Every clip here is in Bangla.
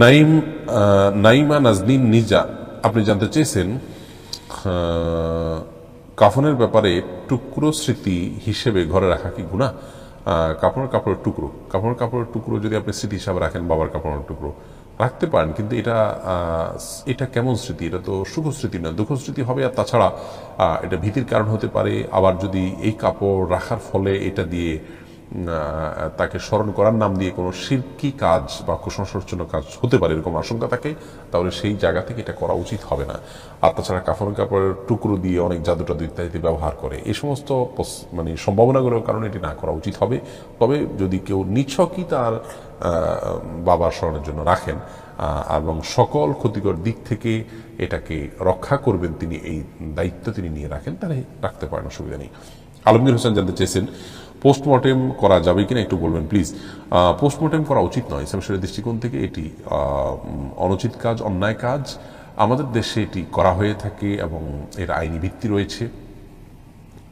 নাইম নাইমা নাজনীন নিজা আপনি জানতে চেয়েছেন কাফনের ব্যাপারে টুকরো স্মৃতি হিসেবে ঘরে রাখা কি গুনাহ। কাপড়ের টুকরো যদি আপনি স্মৃতি হিসাবে রাখেন, বাবার কাপড়ের টুকরো রাখতে পারেন, কিন্তু এটা কেমন স্মৃতি? এটা তো সুখ স্মৃতি না, দুঃখ স্মৃতি হবে। আর তাছাড়া এটা ভীতির কারণ হতে পারে। আবার যদি এই কাপড় রাখার ফলে এটা দিয়ে তাকে স্মরণ করার নাম দিয়ে কোনো শিরকি কাজ বা কুসংস্কারজনক কাজ হতে পারে, এরকম আশঙ্কা থাকে, তাহলে সেই জায়গা থেকে এটা করা উচিত হবে না। আর তাছাড়া কাপড়ের টুকরো দিয়ে অনেক জাদু টাদু ইত্যাদি ব্যবহার করে, এই সমস্ত সম্ভাবনাগুলোর কারণে এটি না করা উচিত হবে। তবে যদি কেউ নিছকই তার বাবার স্মরণের জন্য রাখেন এবং সকল ক্ষতিকর দিক থেকে এটাকে রক্ষা করবেন, তিনি এই দায়িত্ব তিনি নিয়ে রাখেন, তাহলে রাখতে পারেন, অসুবিধা নেই। আলমগীর হোসেন জানতে চেয়েছেন পোস্টমর্টেম করা যাবে কিনা একটু বলবেন প্লিজ। পোস্টমর্টেম করা উচিত নয়, ইসলাম শরীয়তের দৃষ্টিকোণ থেকে এটি অনুচিত কাজ, অন্যায় কাজ। আমাদের দেশে এটি করা হয়ে থাকে এবং এর আইনি ভিত্তি রয়েছে,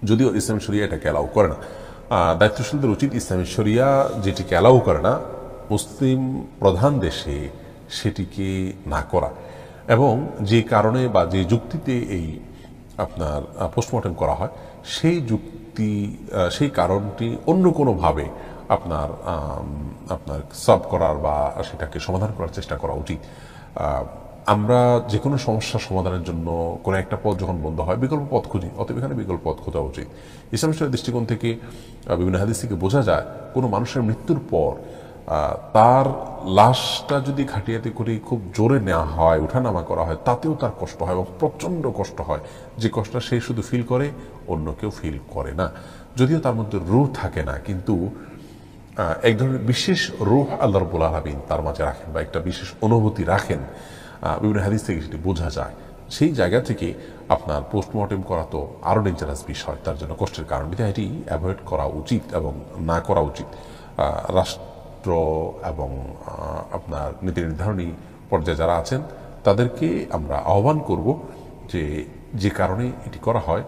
যদিও ইসলাম শরিয়া এটাকে অ্যালাউ করে না। দায়িত্বশীলদের উচিত ইসলামী শরিয়া যেটিকে অ্যালাউ করে না মুসলিম প্রধান দেশে সেটিকে না করা, এবং যে কারণে বা যে যুক্তিতে এই আপনার পোস্টমর্টেম করা হয় সেই কারণটি অন্য কোনোভাবে আপনার সলভ করার বা সেটাকে সমাধান করার চেষ্টা করা উচিত। আমরা যে কোনো সমস্যার সমাধানের জন্য কোনো একটা পথ যখন বন্ধ হয় বিকল্প পথ খুঁজি, অতএব এখানে বিকল্প পথ খোঁজা উচিত। ইসলাম শরীয়তের দৃষ্টিকোণ থেকে বিভিন্ন হাদিস থেকে বোঝা যায় কোনো মানুষের মৃত্যুর পর তার লাশটা যদি খাটিয়াতে করে খুব জোরে নেওয়া হয়, উঠানামা করা হয়, তাতেও তার কষ্ট হয় এবং প্রচণ্ড কষ্ট হয়। যে কষ্টটা সে শুধু ফিল করে, অন্য কেউ ফিল করে না। যদিও তার মধ্যে রূহ থাকে না, কিন্তু এক ধরনের বিশেষ রূহ আল্লাহ রাব্বুল আলামিন তার মাঝে রাখেন বা একটা বিশেষ অনুভূতি রাখেন, বিভিন্ন হাদিস থেকে সেটি বোঝা যায়। সেই জায়গা থেকে আপনার পোস্টমর্টেম করা তো আরও ডেঞ্জারাস বিষয়, তার জন্য কষ্টের কারণ, এটি অ্যাভয়েড করা উচিত এবং না করা উচিত। রাষ্ট্র এবং আপনার নীতি নির্ধারণী পর্যায়ে যারা আছেন তাদেরকে আমরা আহ্বান করব যে কারণে এটি করা হয়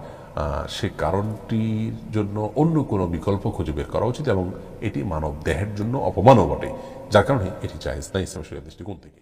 সে কারণটির জন্য অন্য কোনো বিকল্প খুঁজে বের করা উচিত, এবং এটি মানব দেহের জন্য অপমানও বটে, যার কারণে এটি জায়েজ না ইসলাম শরীয়তের দৃষ্টিকোণ থেকে।